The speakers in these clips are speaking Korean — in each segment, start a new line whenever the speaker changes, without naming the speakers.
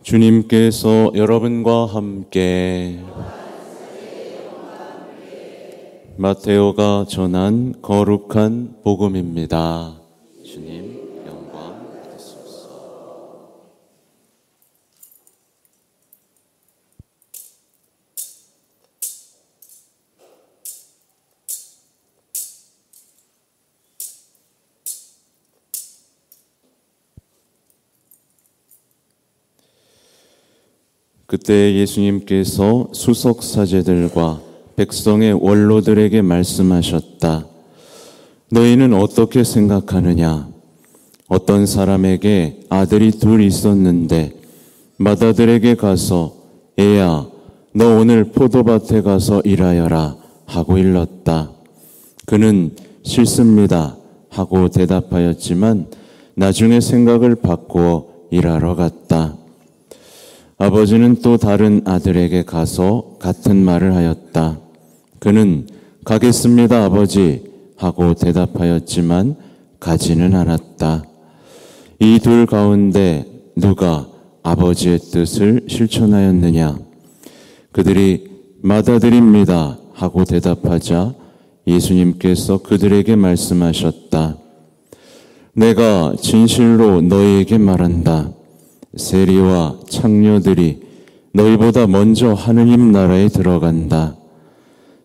주님께서 여러분과 함께 마테오가 전한 거룩한 복음입니다. 주님 영광 받으소서. 그때 예수님께서 수석 사제들과 백성의 원로들에게 말씀하셨다. 너희는 어떻게 생각하느냐? 어떤 사람에게 아들이 둘 있었는데 맏아들에게 가서 애야, 너 오늘 포도밭에 가서 일하여라 하고 일렀다. 그는 싫습니다 하고 대답하였지만 나중에 생각을 바꾸어 일하러 갔다. 아버지는 또 다른 아들에게 가서 같은 말을 하였다. 그는 가겠습니다 아버지 하고 대답하였지만 가지는 않았다. 이 둘 가운데 누가 아버지의 뜻을 실천하였느냐? 그들이 맏아들입니다 하고 대답하자 예수님께서 그들에게 말씀하셨다. 내가 진실로 너희에게 말한다. 세리와 창녀들이 너희보다 먼저 하느님 나라에 들어간다.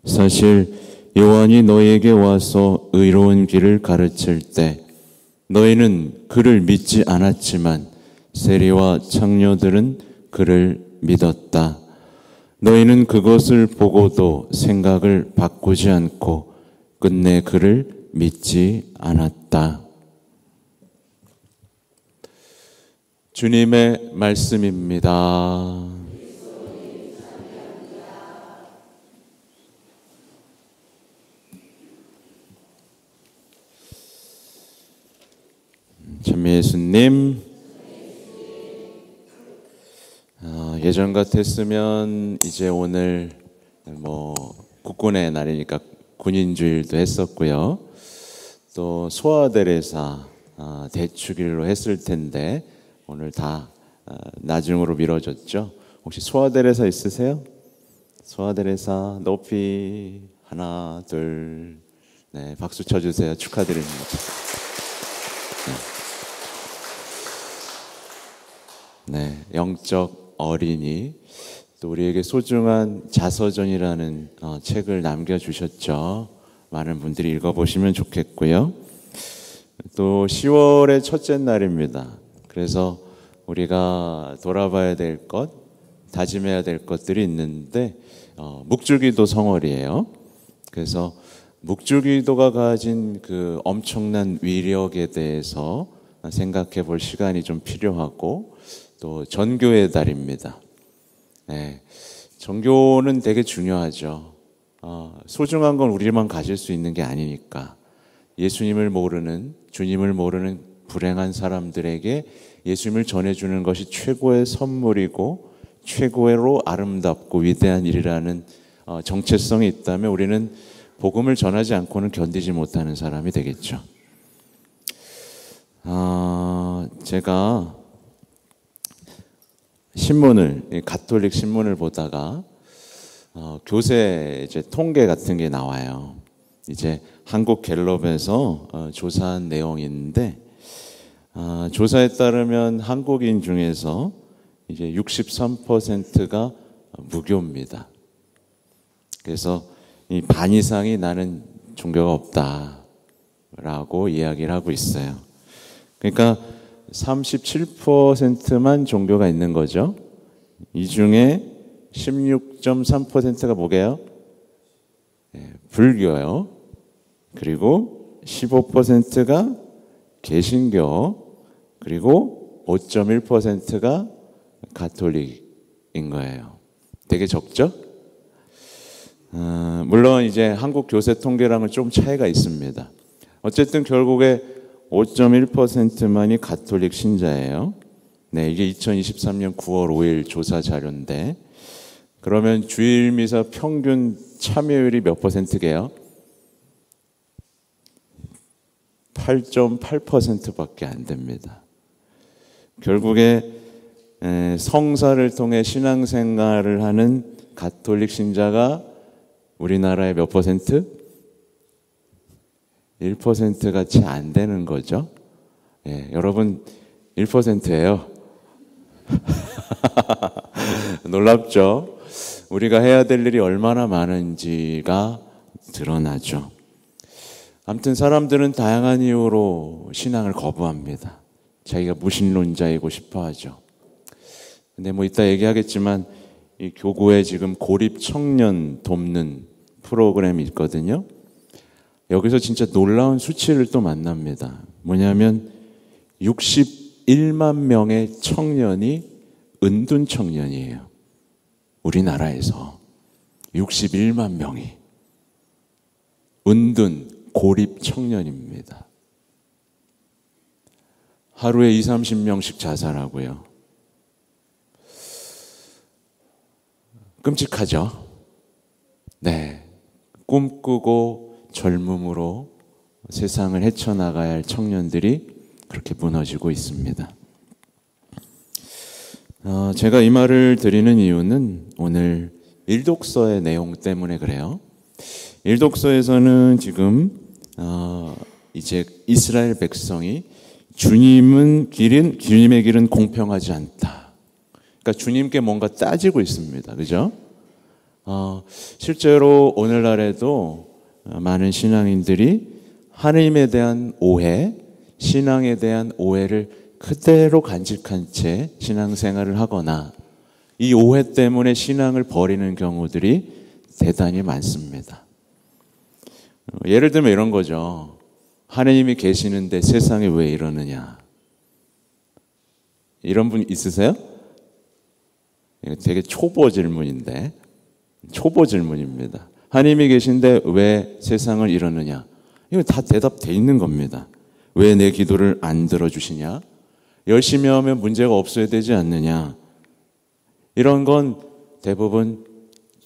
사실 요한이 너희에게 와서 의로운 길을 가르칠 때 너희는 그를 믿지 않았지만 세리와 창녀들은 그를 믿었다. 너희는 그것을 보고도 생각을 바꾸지 않고 끝내 그를 믿지 않았다. 주님의 말씀입니다. 참 예수님, 예전 같았으면 이제 오늘 국군의 날이니까 군인주일도 했었고요. 또 소아데레사 대축일로 했을 텐데 오늘 다 나중으로 미뤄졌죠. 혹시 소아데레사 있으세요? 소아데레사 높이 하나 둘, 네, 박수 쳐주세요. 축하드립니다. 네, 영적 어린이, 또 우리에게 소중한 자서전이라는 책을 남겨주셨죠. 많은 분들이 읽어보시면 좋겠고요. 또 10월의 첫째 날입니다. 그래서 우리가 돌아봐야 될 것, 다짐해야 될 것들이 있는데 묵주기도 성월이에요. 그래서 묵주기도가 가진 그 엄청난 위력에 대해서 생각해 볼 시간이 좀 필요하고, 또 전교의 달입니다. 네, 전교는 되게 중요하죠. 소중한 건 우리만 가질 수 있는 게 아니니까 예수님을 모르는, 주님을 모르는 불행한 사람들에게 예수님을 전해주는 것이 최고의 선물이고 최고로 아름답고 위대한 일이라는 정체성이 있다면 우리는 복음을 전하지 않고는 견디지 못하는 사람이 되겠죠. 제가 가톨릭 신문을 보다가 교세 이제 통계 같은 게 나와요. 이제 한국 갤럽에서 조사한 내용인데, 조사에 따르면 한국인 중에서 이제 63%가 무교입니다. 그래서 이 반 이상이 나는 종교가 없다라고 이야기를 하고 있어요. 그러니까 37%만 종교가 있는 거죠. 이 중에 16.3%가 뭐게요? 불교요. 그리고 15%가 개신교, 그리고 5.1%가 가톨릭인 거예요. 되게 적죠? 물론 이제 한국 교세 통계랑은 좀 차이가 있습니다. 어쨌든 결국에 5.1%만이 가톨릭 신자예요. 네, 이게 2023년 9월 5일 조사 자료인데, 그러면 주일 미사 평균 참여율이 몇 %게요? 8.8%밖에 안 됩니다. 결국에 성사를 통해 신앙생활을 하는 가톨릭 신자가 우리나라의 몇 퍼센트? 1%가 채 안 되는 거죠. 예, 여러분 1%예요. 놀랍죠? 우리가 해야 될 일이 얼마나 많은지가 드러나죠. 아무튼 사람들은 다양한 이유로 신앙을 거부합니다. 자기가 무신론자이고 싶어 하죠. 근데 뭐 이따 얘기하겠지만 이 교구에 지금 고립 청년 돕는 프로그램이 있거든요. 여기서 진짜 놀라운 수치를 또 만납니다. 뭐냐면 61만 명의 청년이 은둔 청년이에요. 우리나라에서 61만 명이 은둔 고립 청년입니다. 하루에 20-30명씩 자살하고요. 끔찍하죠? 네. 꿈꾸고 젊음으로 세상을 헤쳐나가야 할 청년들이 그렇게 무너지고 있습니다. 제가 이 말을 드리는 이유는 오늘 일독서의 내용 때문에 그래요. 일독서에서는 지금 이제 이스라엘 백성이 주님의 길은 공평하지 않다. 그러니까 주님께 뭔가 따지고 있습니다. 그죠? 실제로 오늘날에도 많은 신앙인들이 하나님에 대한 오해, 신앙에 대한 오해를 그대로 간직한 채 신앙생활을 하거나 이 오해 때문에 신앙을 버리는 경우들이 대단히 많습니다. 예를 들면 이런 거죠. 하나님이 계시는데 세상에 왜 이러느냐. 이런 분 있으세요? 되게 초보 질문인데, 초보 질문입니다. 하나님이 계신데 왜 세상을 이러느냐? 이거 다 대답돼 있는 겁니다. 왜 내 기도를 안 들어주시냐? 열심히 하면 문제가 없어야 되지 않느냐? 이런 건 대부분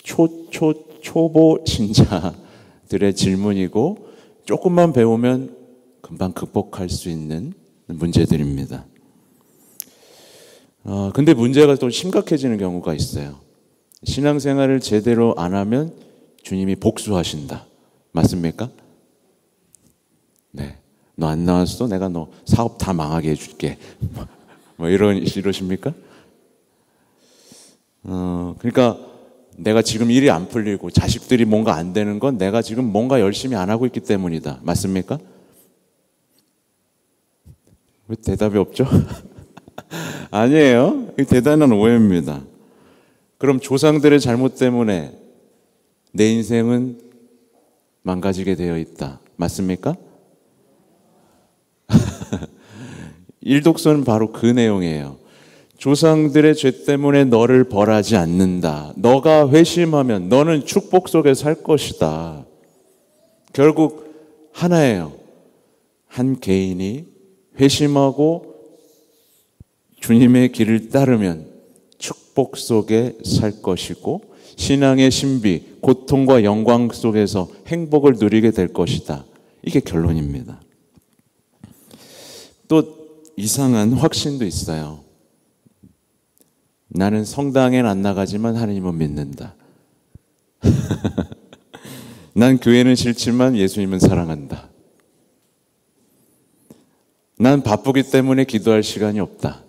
초보 신자들의 질문이고 조금만 배우면 금방 극복할 수 있는 문제들입니다. 근데 문제가 또 심각해지는 경우가 있어요. 신앙생활을 제대로 안 하면 주님이 복수하신다. 맞습니까? 네. 너 안 나왔어? 내가 너 사업 다 망하게 해줄게. 뭐 이러십니까? 그러니까 내가 지금 일이 안 풀리고 자식들이 뭔가 안 되는 건 내가 지금 뭔가 열심히 안 하고 있기 때문이다. 맞습니까? 왜 대답이 없죠? 아니에요. 이게 대단한 오해입니다. 그럼 조상들의 잘못 때문에 내 인생은 망가지게 되어 있다. 맞습니까? 일독서는 바로 그 내용이에요. 조상들의 죄 때문에 너를 벌하지 않는다. 너가 회심하면 너는 축복 속에 살 것이다. 결국 하나예요. 한 개인이 회심하고 주님의 길을 따르면 축복 속에 살 것이고 신앙의 신비, 고통과 영광 속에서 행복을 누리게 될 것이다. 이게 결론입니다. 또 이상한 확신도 있어요. 나는 성당엔 안 나가지만 하나님은 믿는다. 난 교회는 싫지만 예수님은 사랑한다. 난 바쁘기 때문에 기도할 시간이 없다.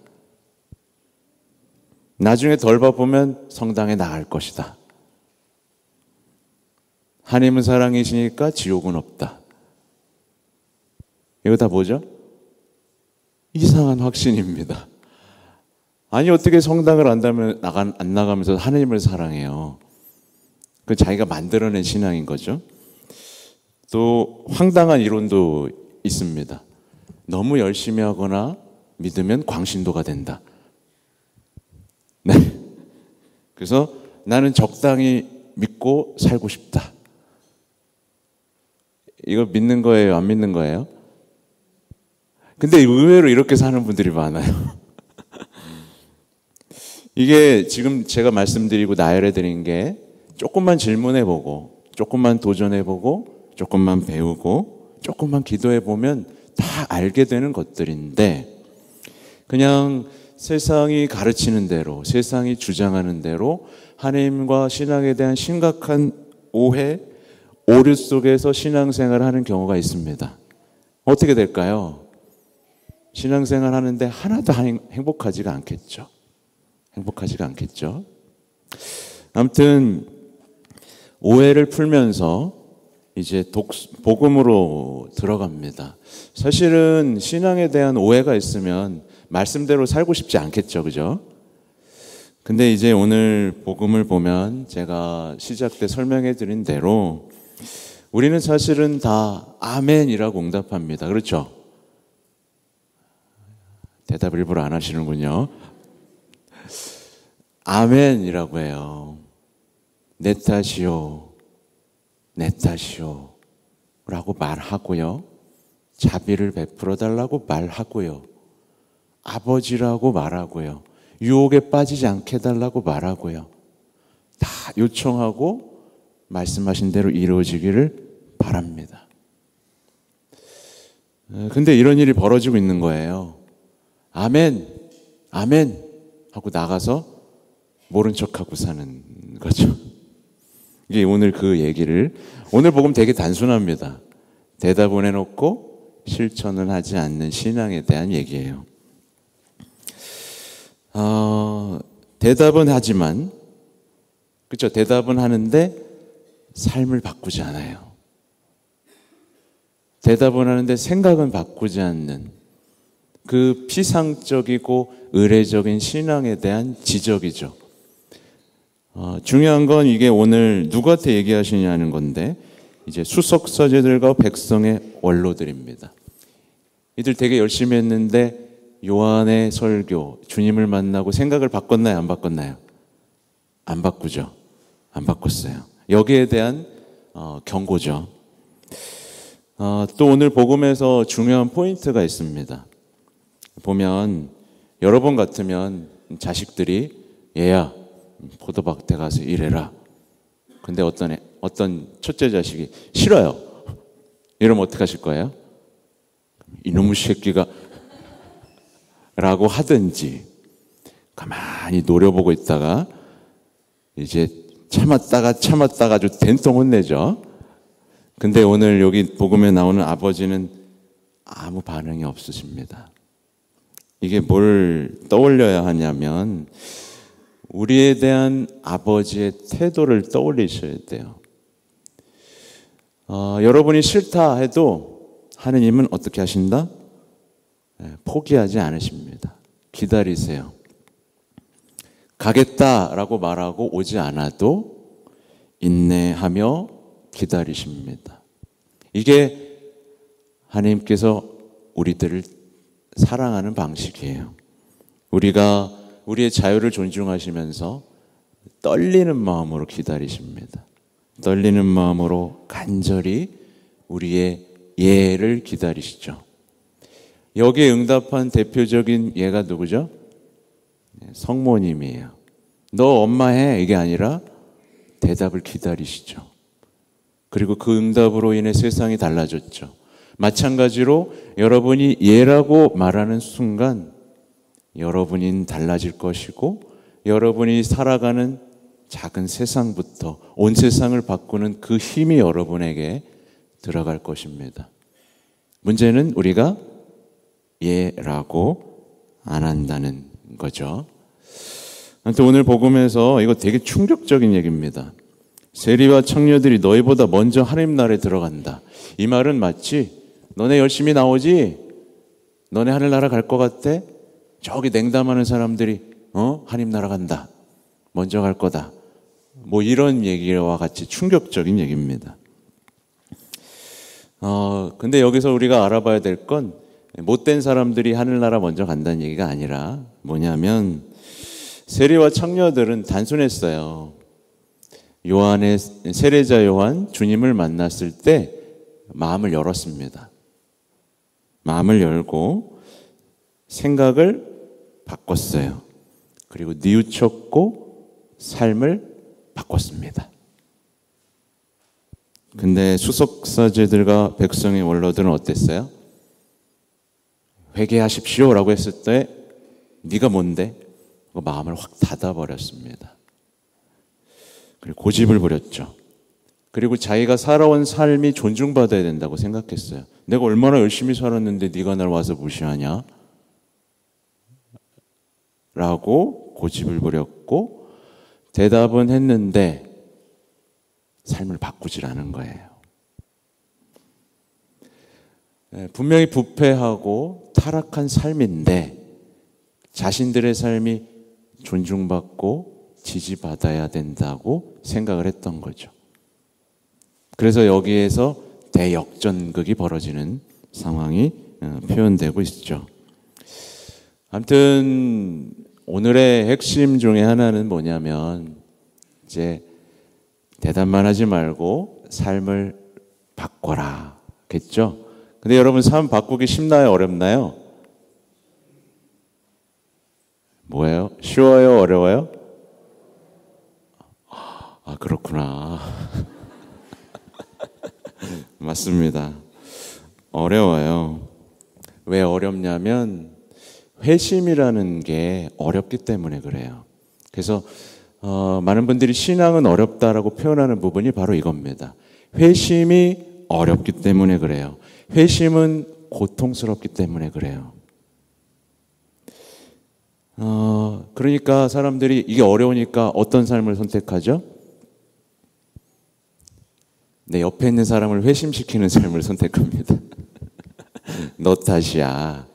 나중에 덜 바쁘면 성당에 나갈 것이다. 하나님은 사랑이시니까 지옥은 없다. 이거 다 뭐죠? 이상한 확신입니다. 아니 어떻게 성당을 안 나가면서 하나님을 사랑해요. 그 자기가 만들어낸 신앙인 거죠. 또 황당한 이론도 있습니다. 너무 열심히 하거나 믿으면 광신도가 된다. 네. 그래서 나는 적당히 믿고 살고 싶다. 이거 믿는 거예요? 안 믿는 거예요? 근데 의외로 이렇게 사는 분들이 많아요. 이게 지금 제가 말씀드리고 나열해드린 게 조금만 질문해보고 조금만 도전해보고 조금만 배우고 조금만 기도해보면 다 알게 되는 것들인데 그냥 세상이 가르치는 대로, 세상이 주장하는 대로 하나님과 신앙에 대한 심각한 오해, 오류 속에서 신앙생활을 하는 경우가 있습니다. 어떻게 될까요? 신앙생활 하는데 하나도 행복하지가 않겠죠. 행복하지가 않겠죠. 아무튼 오해를 풀면서 이제 복음으로 들어갑니다. 사실은 신앙에 대한 오해가 있으면 말씀대로 살고 싶지 않겠죠, 그죠? 근데 이제 오늘 복음을 보면 제가 시작 때 설명해 드린 대로 우리는 사실은 다 아멘이라고 응답합니다. 그렇죠? 대답을 일부러 안 하시는군요. 아멘이라고 해요. 내 탓이요, 내 탓이요 라고 말하고요. 자비를 베풀어 달라고 말하고요. 아버지라고 말하고요. 유혹에 빠지지 않게 해달라고 말하고요. 다 요청하고 말씀하신 대로 이루어지기를 바랍니다. 근데 이런 일이 벌어지고 있는 거예요. 아멘, 아멘 하고 나가서 모른 척하고 사는 거죠. 이게 오늘 그 얘기를, 오늘 복음 되게 단순합니다. 대답은 해놓고 실천을 하지 않는 신앙에 대한 얘기예요. 대답은 하지만, 그렇죠? 대답은 하는데 삶을 바꾸지 않아요. 대답은 하는데 생각은 바꾸지 않는 그 피상적이고 의례적인 신앙에 대한 지적이죠. 중요한 건 이게 오늘 누구한테 얘기하시냐는 건데, 이제 수석서제들과 백성의 원로들입니다. 이들 되게 열심히 했는데 요한의 설교, 주님을 만나고 생각을 바꿨나요? 안 바꿨나요? 안 바꾸죠. 안 바꿨어요. 여기에 대한 경고죠. 또 오늘 복음에서 중요한 포인트가 있습니다. 보면 여러분 같으면 자식들이 얘야 포도밭에 가서 일해라. 근데 어떤 첫째 자식이 싫어요. 이러면 어떻게 하실 거예요? 이놈의 새끼가 라고 하든지, 가만히 노려보고 있다가 이제 참았다가 아주 된통 혼내죠. 근데 오늘 여기 복음에 나오는 아버지는 아무 반응이 없으십니다. 이게 뭘 떠올려야 하냐면 우리에 대한 아버지의 태도를 떠올리셔야 돼요. 여러분이 싫다 해도 하느님은 어떻게 하신다? 포기하지 않으십니다. 기다리세요. 가겠다라고 말하고 오지 않아도 인내하며 기다리십니다. 이게 하나님께서 우리들을 사랑하는 방식이에요. 우리가 우리의 자유를 존중하시면서 떨리는 마음으로 기다리십니다. 떨리는 마음으로 간절히 우리의 예를 기다리시죠. 여기에 응답한 대표적인 예가 누구죠? 성모님이에요. 너 엄마 해 이게 아니라 대답을 기다리시죠. 그리고 그 응답으로 인해 세상이 달라졌죠. 마찬가지로 여러분이 예라고 말하는 순간 여러분이 달라질 것이고 여러분이 살아가는 작은 세상부터 온 세상을 바꾸는 그 힘이 여러분에게 들어갈 것입니다. 문제는 우리가 예라고 안 한다는 거죠. 아무튼 오늘 복음에서 이거 되게 충격적인 얘기입니다. 세리와 청녀들이 너희보다 먼저 하나님 나라에 들어간다. 이 말은 마치 너네 열심히 나오지? 너네 하늘나라 갈 것 같아? 저기 냉담하는 사람들이 하나님 나라 간다. 먼저 갈 거다. 뭐 이런 얘기와 같이 충격적인 얘기입니다. 근데 여기서 우리가 알아봐야 될 건 못된 사람들이 하늘나라 먼저 간다는 얘기가 아니라 뭐냐면 세리와 청녀들은 단순했어요. 요한의 세례자 요한 주님을 만났을 때 마음을 열었습니다. 마음을 열고 생각을 바꿨어요. 그리고 뉘우쳤고 삶을 바꿨습니다. 근데 수석사제들과 백성의 원로들은 어땠어요? 회개하십시오라고 했을 때 네가 뭔데? 마음을 확 닫아버렸습니다. 그리고 고집을 부렸죠. 그리고 자기가 살아온 삶이 존중받아야 된다고 생각했어요. 내가 얼마나 열심히 살았는데 네가 날 와서 무시하냐? 라고 고집을 부렸고 대답은 했는데 삶을 바꾸질 않은 거예요. 분명히 부패하고 타락한 삶인데 자신들의 삶이 존중받고 지지받아야 된다고 생각을 했던 거죠. 그래서 여기에서 대역전극이 벌어지는 상황이 표현되고 있죠. 아무튼 오늘의 핵심 중에 하나는 뭐냐면 이제 대답만 하지 말고 삶을 바꿔라 겠죠. 근데 여러분 삶 바꾸기 쉽나요? 어렵나요? 뭐예요? 쉬워요? 어려워요? 아, 그렇구나. 맞습니다. 어려워요. 왜 어렵냐면 회심이라는 게 어렵기 때문에 그래요. 그래서 많은 분들이 신앙은 어렵다라고 표현하는 부분이 바로 이겁니다. 회심이 어렵기 때문에 그래요. 회심은 고통스럽기 때문에 그래요. 그러니까 사람들이 이게 어려우니까 어떤 삶을 선택하죠? 내 옆에 있는 사람을 회심시키는 삶을 선택합니다. 너 탓이야.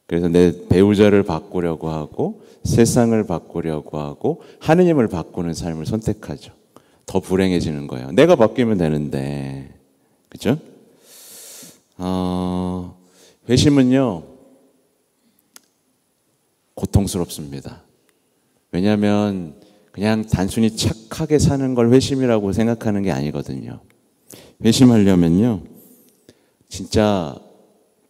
그래서 내 배우자를 바꾸려고 하고 세상을 바꾸려고 하고 하느님을 바꾸는 삶을 선택하죠. 더 불행해지는 거예요. 내가 바뀌면 되는데. 그죠? 회심은요 고통스럽습니다. 왜냐하면 그냥 단순히 착하게 사는 걸 회심이라고 생각하는 게 아니거든요. 회심하려면요 진짜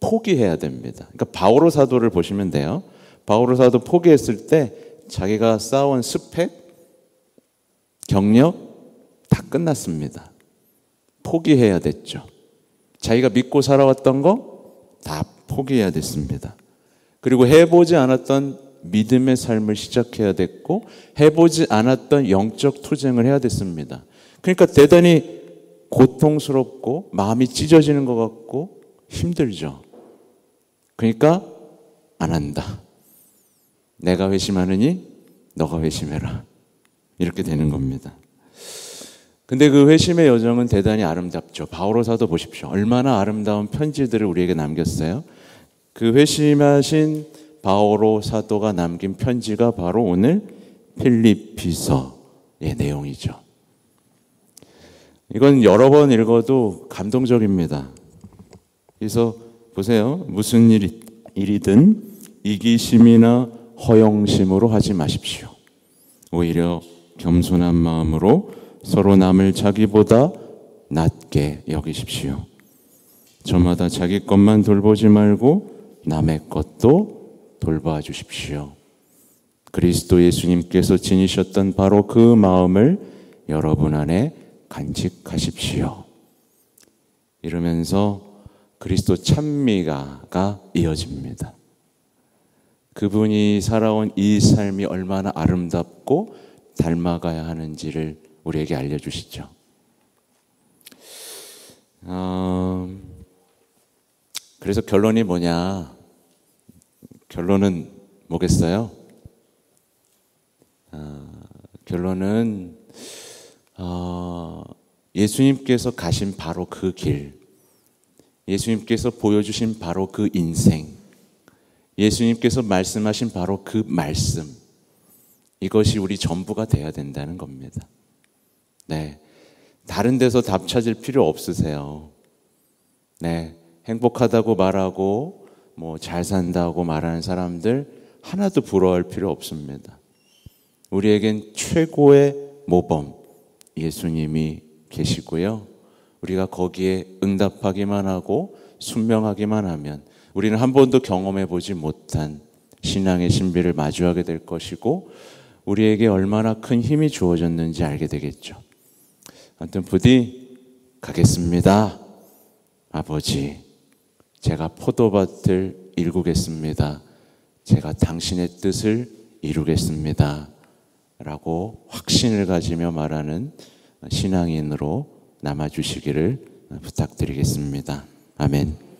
포기해야 됩니다. 그러니까 바오로 사도를 보시면 돼요. 바오로 사도 포기했을 때 자기가 쌓아온 스펙, 경력 다 끝났습니다. 포기해야 됐죠. 자기가 믿고 살아왔던 거 다 포기해야 됐습니다. 그리고 해보지 않았던 믿음의 삶을 시작해야 됐고 해보지 않았던 영적 투쟁을 해야 됐습니다. 그러니까 대단히 고통스럽고 마음이 찢어지는 것 같고 힘들죠. 그러니까 안 한다. 내가 회심하느니 너가 회심해라. 이렇게 되는 겁니다. 근데 그 회심의 여정은 대단히 아름답죠. 바오로 사도 보십시오. 얼마나 아름다운 편지들을 우리에게 남겼어요. 그 회심하신 바오로 사도가 남긴 편지가 바로 오늘 필립비서의 내용이죠. 이건 여러 번 읽어도 감동적입니다. 그래서 보세요. 무슨 일이든 이기심이나 허영심으로 하지 마십시오. 오히려 겸손한 마음으로 서로 남을 자기보다 낮게 여기십시오. 저마다 자기 것만 돌보지 말고 남의 것도 돌봐 주십시오. 그리스도 예수님께서 지니셨던 바로 그 마음을 여러분 안에 간직하십시오. 이러면서 그리스도 찬미가가 이어집니다. 그분이 살아온 이 삶이 얼마나 아름답고 닮아가야 하는지를 우리에게 알려주시죠. 그래서 결론이 뭐냐? 결론은 뭐겠어요? 결론은 예수님께서 가신 바로 그 길, 예수님께서 보여주신 바로 그 인생, 예수님께서 말씀하신 바로 그 말씀, 이것이 우리 전부가 돼야 된다는 겁니다. 네, 다른 데서 답 찾을 필요 없으세요. 네, 행복하다고 말하고 뭐 잘 산다고 말하는 사람들 하나도 부러워할 필요 없습니다. 우리에겐 최고의 모범 예수님이 계시고요. 우리가 거기에 응답하기만 하고 순명하기만 하면 우리는 한 번도 경험해 보지 못한 신앙의 신비를 마주하게 될 것이고 우리에게 얼마나 큰 힘이 주어졌는지 알게 되겠죠. 아무튼 부디 가겠습니다. 아버지, 제가 포도밭을 일구겠습니다. 제가 당신의 뜻을 이루겠습니다 라고 확신을 가지며 말하는 신앙인으로 남아주시기를 부탁드리겠습니다. 아멘.